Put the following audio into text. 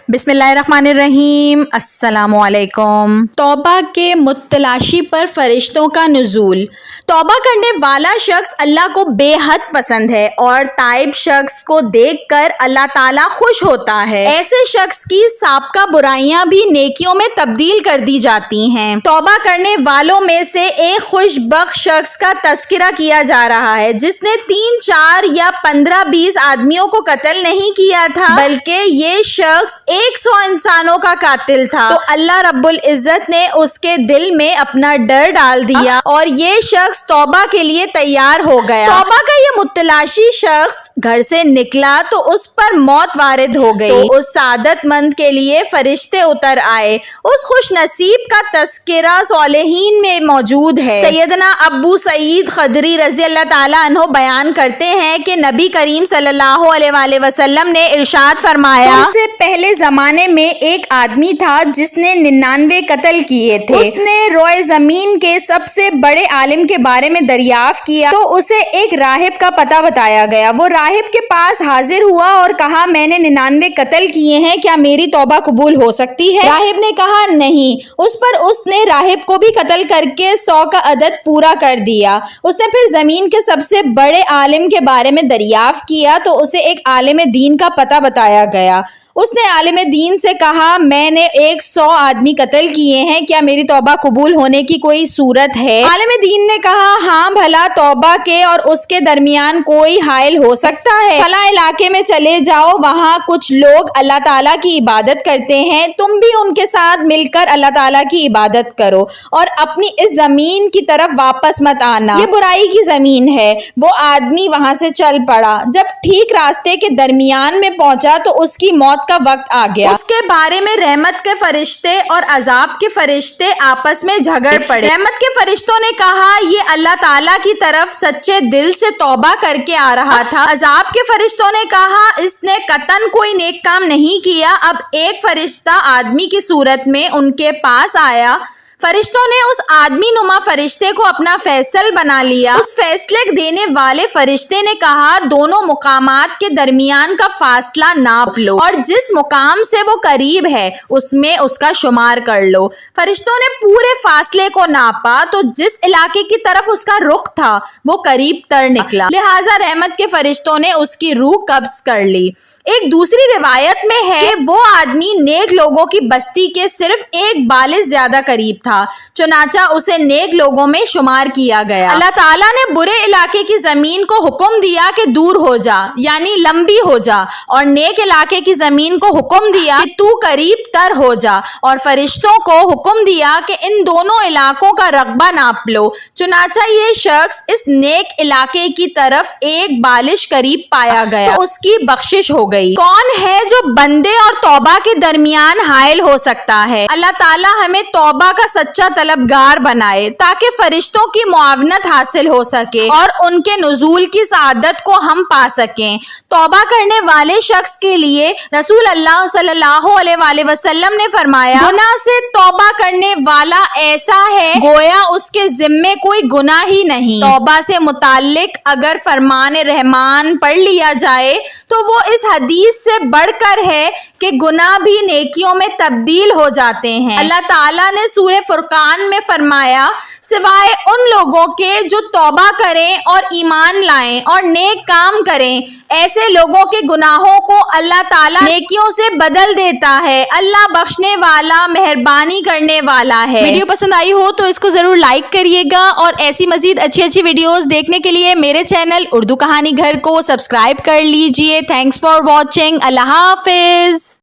बिस्मिल्लाहिर्रहमानिर्रहीम। अस्सलाम वालेकुम। तौबा के मुतलाशी पर फरिश्तों का नुज़ूल। तौबा करने वाला शख्स अल्लाह को बेहद पसंद है और ताइब शख्स को देखकर अल्लाह ताला खुश होता है। ऐसे शख्स की साबका बुराइयां भी नेकियों में तब्दील कर दी जाती हैं। तौबा करने वालों में से एक खुशबख्त शख्स का तस्करा किया जा रहा है जिसने 3, 4 या 15-20 आदमियों को कत्ल नहीं किया था, बल्कि ये शख्स 100 इंसानों का कातिल था। तो अल्लाह रब्बुल इज्जत ने उसके दिल में अपना डर डाल दिया और ये शख्स तौबा के लिए तैयार हो गया। तौबा का ये मुतलाशी शख्स घर से निकला तो उस पर मौत वारिद हो गई। तो उस सादतमंद के लिए फरिश्ते उतर आए। उस खुश नसीब का तस्करा सालिहीन में मौजूद है। सैयदना अबू सईद खदरी रज़ी अल्लाह ताला अन्हो बयान करते हैं कि नबी करीम सल्लल्लाहु अलैहि वसल्लम ने इरशाद फरमाया, इससे पहले जमाने में एक आदमी था जिसने 99 कत्ल किए थे। उसने रोए जमीन के सबसे बड़े आलिम के बारे में दरियाफ्त किया तो उसे एक राहिब का पता बताया गया। वो राहिब के पास हाजिर हुआ और कहा, मैंने 99 कत्ल किए हैं, क्या मेरी तौबा कबूल हो सकती है? राहिब ने कहा नहीं। उस पर उसने राहिब को भी कत्ल करके 100 का अदद पूरा कर दिया। उसने फिर जमीन के सबसे बड़े आलिम के बारे में दरियाफ्त किया तो उसे एक आलिम दीन का पता बताया गया। उसने आलिम दीन से कहा, मैंने 100 आदमी कत्ल किए हैं, क्या मेरी तौबा कबूल होने की कोई सूरत है? आलिम दीन ने कहा, हाँ भला तौबा के और उसके दरमियान कोई हाइल हो सकता है। फला इलाके में चले जाओ, वहाँ कुछ लोग अल्लाह ताला की इबादत करते हैं, तुम भी उनके साथ मिलकर अल्लाह ताला की इबादत करो और अपनी इस जमीन की तरफ वापस मत आना, ये बुराई की जमीन है। वो आदमी वहां से चल पड़ा। जब ठीक रास्ते के दरमियान में पहुंचा तो उसकी मौत का वक्त आ गया। उसके बारे में रहमत के फरिश्ते और अजाब के फरिश्ते आपस में झगड़ पड़े। रहमत के फरिश्तों ने कहा, ये अल्लाह ताला की तरफ सच्चे दिल से तौबा करके आ रहा था। अजाब के फरिश्तों ने कहा, इसने कतन कोई नेक काम नहीं किया। अब एक फरिश्ता आदमी की सूरत में उनके पास आया। फरिश्तों ने उस आदमी नुमा फरिश्ते को अपना फैसल बना लिया। उस फैसले देने वाले फरिश्ते ने कहा, दोनों मुकामात के दरमियान का फासला नाप लो और जिस मुकाम से वो करीब है उसमें उसका शुमार कर लो। फरिश्तों ने पूरे फासले को नापा तो जिस इलाके की तरफ उसका रुख था वो करीब तर निकला। लिहाजा रहमत के फरिश्तों ने उसकी रूह कब्ज कर ली। एक दूसरी रिवायत में है कि वो आदमी नेक लोगों की बस्ती के सिर्फ एक बालिश ज्यादा करीब था, चुनाचा उसे नेक लोगों में शुमार किया गया। अल्लाह ताला ने बुरे इलाके की जमीन को हुक्म दिया कि दूर हो जा, यानी लंबी हो जा, और नेक इलाके की जमीन को हुक्म दिया कि तू करीब तर हो जा, और फरिश्तों को हुक्म दिया कि इन दोनों इलाकों का रकबा नाप लो। चुनाचा ये शख्स इस नेक इलाके की तरफ एक बालिश करीब पाया गया तो उसकी बख्शिश हो गई। कौन है जो बंदे और तौबा के दरमियान हाइल हो सकता है? अल्लाह ताला हमें तौबा का सच्चा तलबगार बनाए ताकि फरिश्तों की मुआवनत हासिल हो सके और उनके नुज़ूल की सआदत को हम पा सकें। तौबा करने वाले शख्स के लिए रसूल अल्लाह सल्लल्लाहु अलैहि वसल्लम ने फरमाया, गुनाह से तौबा करने वाला ऐसा है गोया उसके जिम्मे कोई गुनाह ही नहीं। तौबा से मुताल्लिक अगर फरमान रहमान पढ़ लिया जाए तो वो इस हदीस से बढ़कर है कि गुनाह भी नेकियों में तब्दील हो जाते हैं। अल्लाह ताला ने सूरह फुरकान में फरमाया, सिवाय उन लोगों के जो तौबा करें और ईमान लाएं और नेक काम करें, ऐसे लोगों के गुनाहों को अल्लाह ताला नेकियों से बदल देता है। अल्लाह बख्शने वाला, मेहरबानी करने वाला है। वीडियो पसंद आई हो तो इसको जरूर लाइक करिएगा और ऐसी मजीद अच्छी वीडियोस देखने के लिए मेरे चैनल उर्दू कहानी घर को सब्सक्राइब कर लीजिए। Thanks for watching. Allah Hafiz.